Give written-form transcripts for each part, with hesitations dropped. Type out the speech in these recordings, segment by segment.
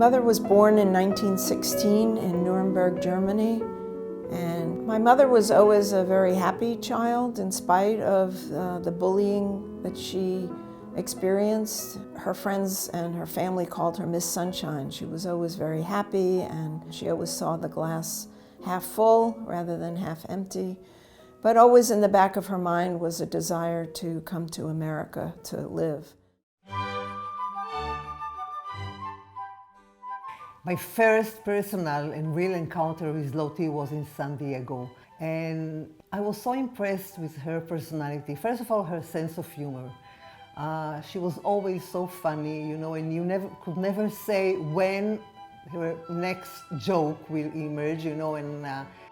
My mother was born in 1916 in Nuremberg, Germany, and my mother was always a very happy child in spite of the bullying that she experienced. Her friends and her family called her Miss Sunshine. She was always very happy, and she always saw the glass half full rather than half empty. But always in the back of her mind was a desire to come to America to live. My first personal and real encounter with Lottie was in San Diego, and I was so impressed with her personality. First of all, her sense of humor. She was always so funny, you know, and you could never say when her next joke will emerge, you know, and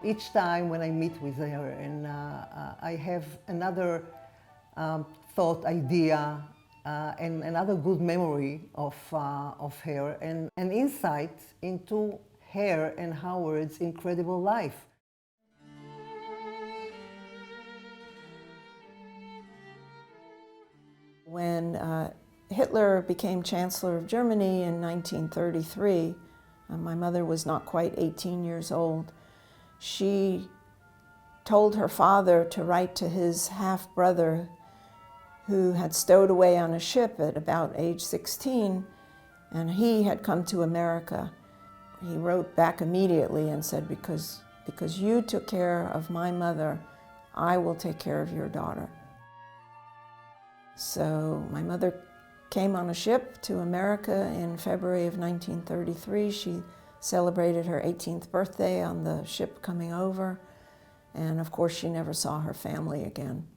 each time when I meet with her and I have another thought, idea, and another good memory of her and an insight into her and Howard's incredible life. When Hitler became Chancellor of Germany in 1933, my mother was not quite 18 years old. She told her father to write to his half-brother who had stowed away on a ship at about age 16, and he had come to America. He wrote back immediately and said, because you took care of my mother, I will take care of your daughter. So my mother came on a ship to America in February of 1933. She celebrated her 18th birthday on the ship coming over, and of course she never saw her family again.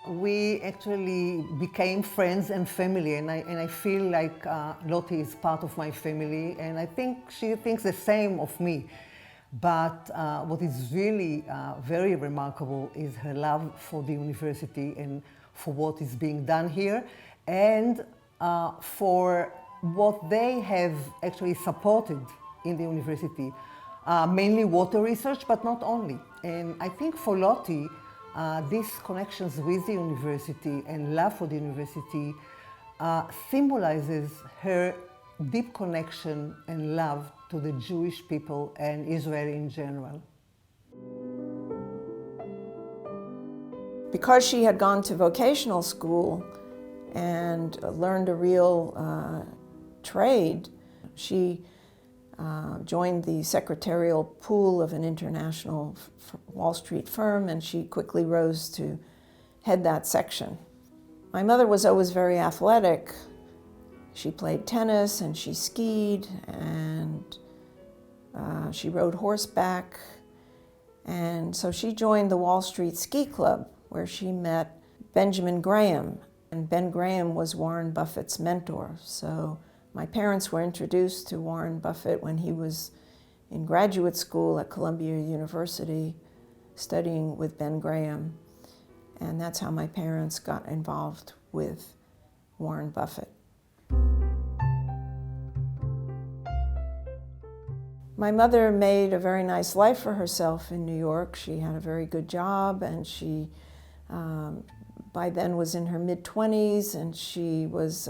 We actually became friends and family, and I feel like Lottie is part of my family, and I think she thinks the same of me. But what is really very remarkable is her love for the university and for what is being done here, and for what they have actually supported in the university, mainly water research, but not only. And I think for Lottie, these connections with the university and love for the university symbolizes her deep connection and love to the Jewish people and Israel in general. Because she had gone to vocational school and learned a real trade, she joined the secretarial pool of an international Wall Street firm, and she quickly rose to head that section. My mother was always very athletic. She played tennis and she skied and she rode horseback. And so she joined the Wall Street Ski Club, where she met Benjamin Graham. And Ben Graham was Warren Buffett's mentor. So my parents were introduced to Warren Buffett when he was in graduate school at Columbia University studying with Ben Graham. And that's how my parents got involved with Warren Buffett. My mother made a very nice life for herself in New York. She had a very good job, and she by then was in her mid-20s, and she was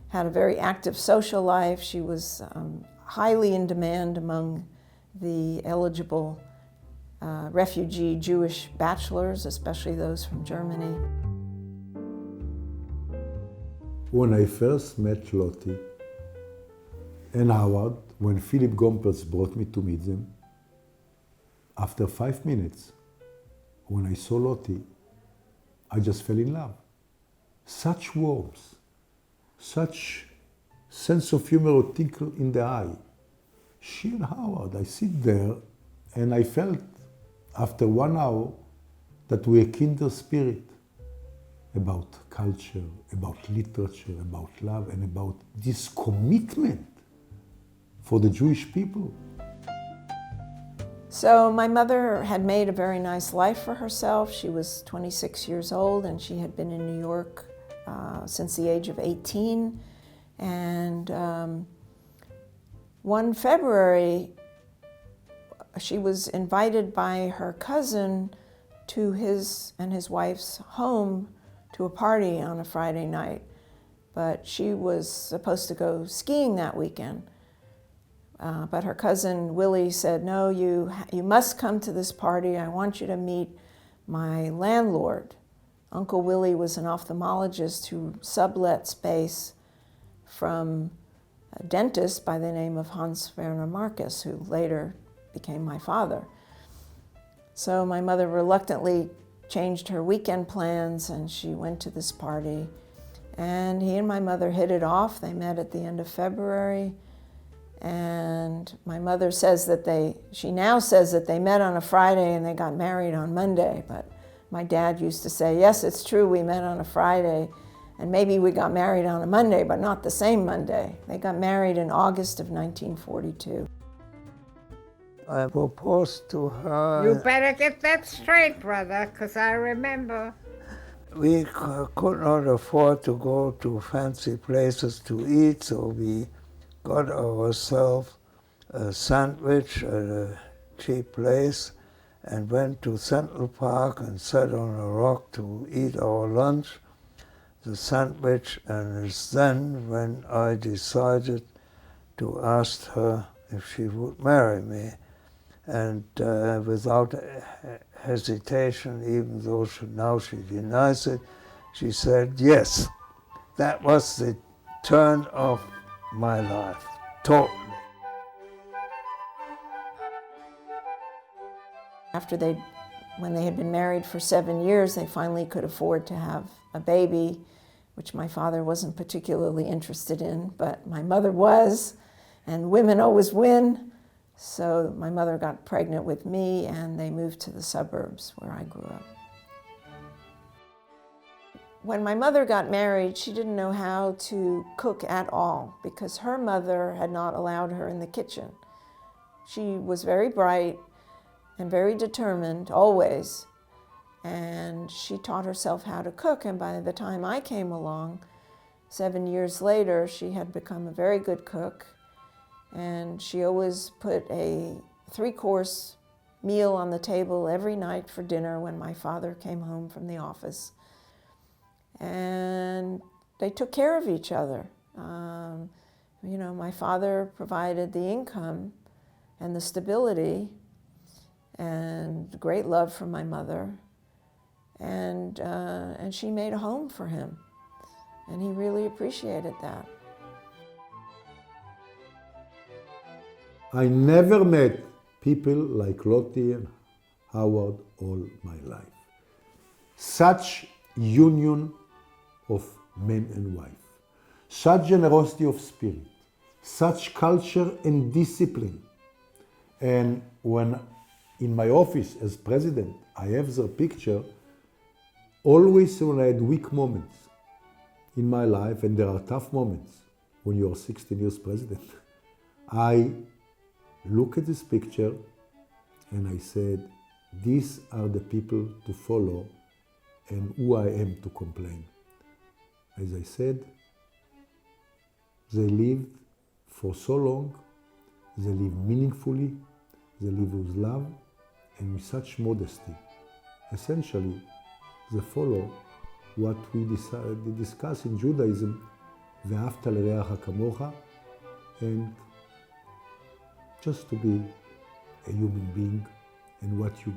had a very active social life. She was highly in demand among the eligible refugee Jewish bachelors, especially those from Germany. When I first met Lottie and Howard, when Philip Gompers brought me to meet them, after 5 minutes, when I saw Lottie, I just fell in love. Such warmth, such sense of humor or tinkle in the eye. She and Howard, I sit there and I felt after 1 hour that we're kindred spirit about culture, about literature, about love, and about this commitment for the Jewish people. So my mother had made a very nice life for herself. She was 26 years old, and she had been in New York since the age of 18. And one February, she was invited by her cousin to his and his wife's home to a party on a Friday night, but she was supposed to go skiing that weekend. But her cousin Willie said, no, you must come to this party. I want you to meet my landlord. Uncle Willie was an ophthalmologist who sublet space from a dentist by the name of Lottie Marcus, who later became my father. So my mother reluctantly changed her weekend plans and she went to this party. And he and my mother hit it off. They met at the end of February. And my mother says that she now says that they met on a Friday and they got married on Monday. But my dad used to say, yes, it's true, we met on a Friday and maybe we got married on a Monday, but not the same Monday. They got married in August of 1942. I proposed to her. You better get that straight, brother, because I remember. We could not afford to go to fancy places to eat, so we got ourselves a sandwich at a cheap place and went to Central Park and sat on a rock to eat our lunch, the sandwich, and it's then when I decided to ask her if she would marry me. And without hesitation, even though now she denies it, she said yes. That was the turn of my life, totally. When they had been married for 7 years, they finally could afford to have a baby, which my father wasn't particularly interested in, but my mother was, and women always win. So my mother got pregnant with me and they moved to the suburbs where I grew up. When my mother got married, she didn't know how to cook at all because her mother had not allowed her in the kitchen. She was very bright and very determined, always, and she taught herself how to cook, and by the time I came along, 7 years later, she had become a very good cook, and she always put a 3-course meal on the table every night for dinner when my father came home from the office. And they took care of each other. My father provided the income and the stability and great love from my mother. And she made a home for him. And he really appreciated that. I never met people like Lottie and Howard all my life. Such union of man and wife, such generosity of spirit, such culture and discipline. And when in my office as president, I have their picture, always when I had weak moments in my life, and there are tough moments when you are 16 years president, I look at this picture and I said, these are the people to follow and who I am to complain. As I said, they lived for so long, they lived meaningfully, they lived with love and with such modesty. Essentially, they follow what we discuss in Judaism, ואהבת לרעך כמוך, and just to be a human being, and what you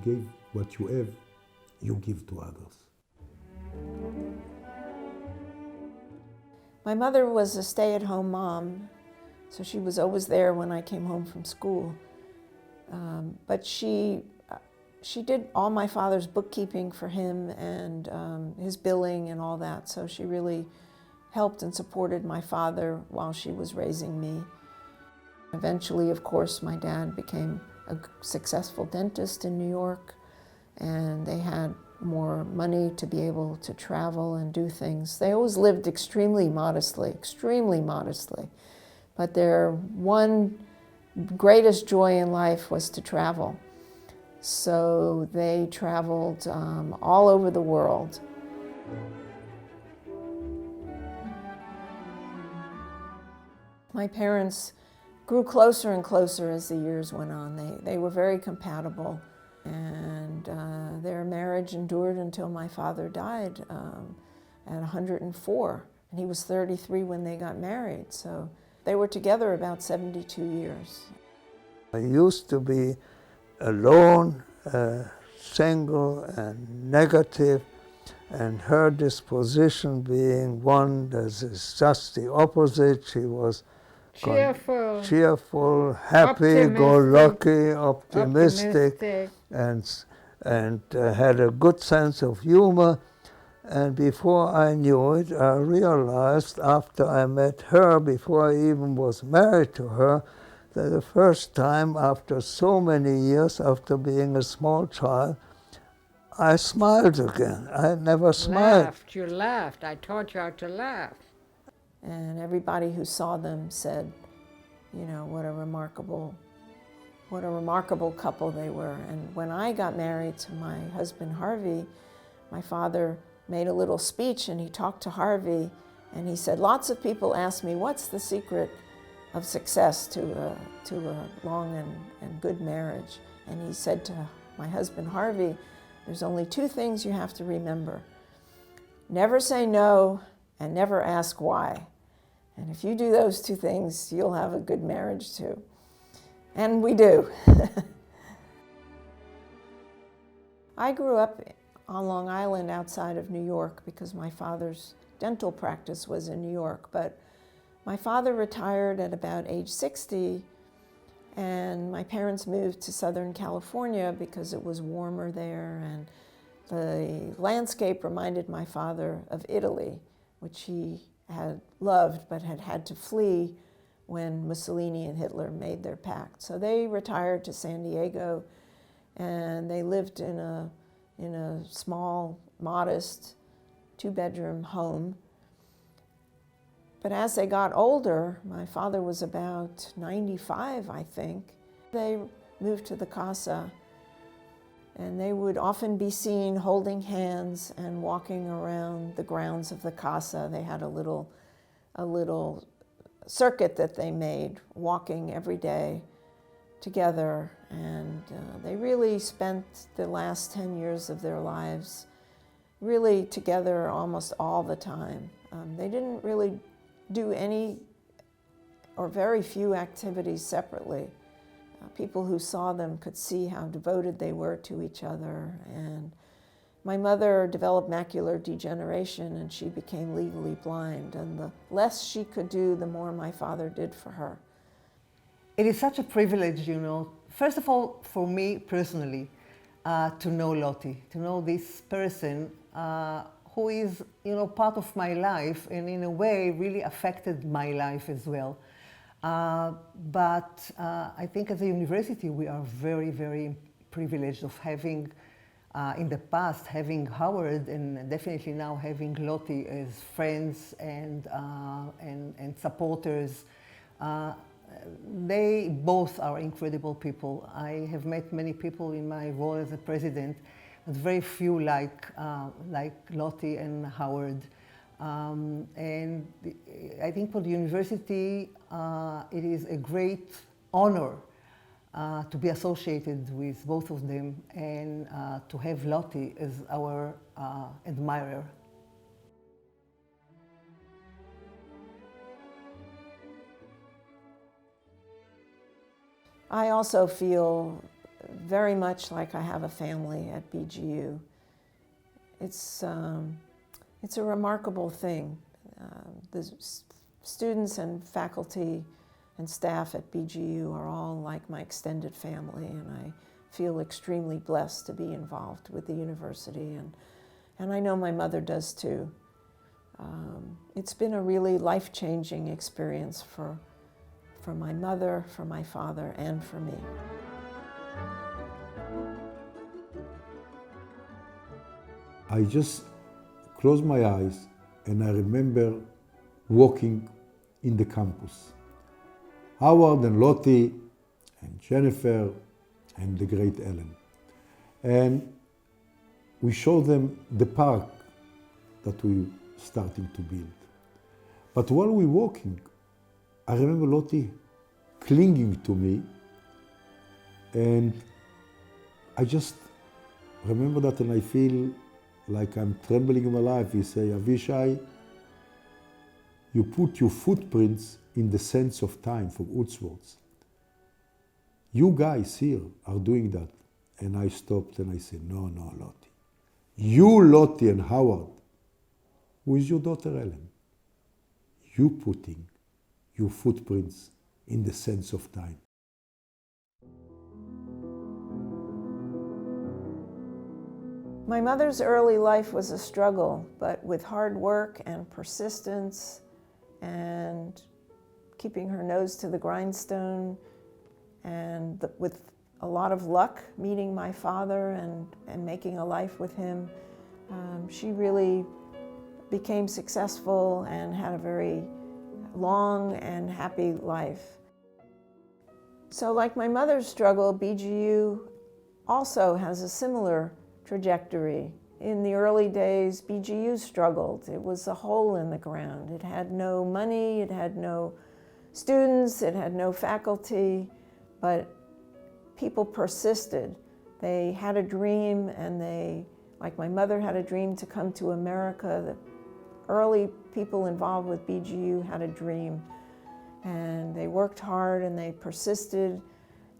have, you give to others. My mother was a stay-at-home mom, so she was always there when I came home from school. But she did all my father's bookkeeping for him and his billing and all that, so she really helped and supported my father while she was raising me. Eventually, of course, my dad became a successful dentist in New York, and they had more money to be able to travel and do things. They always lived extremely modestly, but their one greatest joy in life was to travel. So they traveled all over the world. My parents grew closer and closer as the years went on. They were very compatible, and Their marriage endured until my father died at 104, and he was 33 when they got married. So they were together about 72 years. I used to be alone, single and negative, and her disposition being one that is just the opposite. She was cheerful, happy-go-lucky, optimistic, and had a good sense of humor. And before I knew it, I realized after I met her, before I even was married to her, that the first time after so many years, after being a small child, I smiled again. I had never smiled. You laughed. I taught you how to laugh. And everybody who saw them said, you know, what a remarkable couple they were. And when I got married to my husband, Harvey, my father made a little speech and he talked to Harvey and he said, lots of people ask me, what's the secret of success to a long and good marriage? And he said to my husband, Harvey, there's only two things you have to remember. Never say no and never ask why. And if you do those two things, you'll have a good marriage too. And we do. I grew up on Long Island outside of New York because my father's dental practice was in New York. But my father retired at about age 60, and my parents moved to Southern California because it was warmer there, and the landscape reminded my father of Italy, which he had loved but had had to flee when Mussolini and Hitler made their pact. So they retired to San Diego, and they lived in a small, modest, two-bedroom home. But as they got older, my father was about 95, I think, they moved to the casa, and they would often be seen holding hands and walking around the grounds of the casa. They had a little circuit that they made, walking every day together, and they really spent the last 10 years of their lives really together almost all the time. They didn't really do any or very few activities separately. People who saw them could see how devoted they were to each other. And my mother developed macular degeneration and she became legally blind. And the less she could do, the more my father did for her. It is such a privilege, you know, first of all, for me personally, to know Lottie, to know this person who is, you know, part of my life and in a way really affected my life as well. But I think as a university we are very, very privileged of having, in the past, having Howard and definitely now having Lottie as friends and supporters. They both are incredible people. I have met many people in my role as a president, but very few like Lottie and Howard. And I think for the university, it is a great honor to be associated with both of them and to have Lottie as our admirer. I also feel very much like I have a family at BGU. It's a remarkable thing. The students and faculty and staff at BGU are all like my extended family, and I feel extremely blessed to be involved with the university, and I know my mother does too. It's been a really life-changing experience for my mother, for my father, and for me. I just closed my eyes and I remember walking in the campus. Howard and Lottie and Jennifer and the great Ellen. And we showed them the park that we starting to build. But while we were walking, I remember Lottie clinging to me, and I just remember that, and I feel like I'm trembling in my life. We say, Avishai, you put your footprints in the sense of time from Utzwords. You guys here are doing that. And I stopped and I said, no, Lottie. You, Lottie and Howard, who is your daughter Ellen, you putting your footprints in the sense of time. My mother's early life was a struggle, but with hard work and persistence and keeping her nose to the grindstone and with a lot of luck meeting my father and making a life with him, she really became successful and had a very long and happy life. So like my mother's struggle, BGU also has a similar trajectory. In the early days, BGU struggled. It was a hole in the ground. It had no money, it had no students, it had no faculty, but people persisted. They had a dream, and they, like my mother had a dream to come to America. The early people involved with BGU had a dream, and they worked hard and they persisted,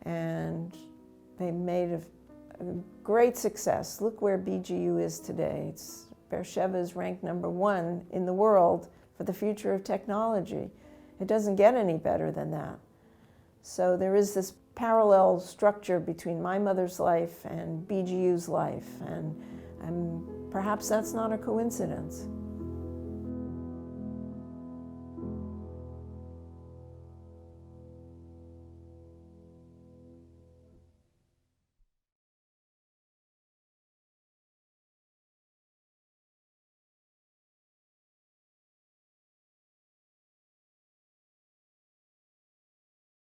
and they made a great success. Look where BGU is today. Beersheba is ranked #1 in the world for the future of technology. It doesn't get any better than that. So there is this parallel structure between my mother's life and BGU's life, and perhaps that's not a coincidence.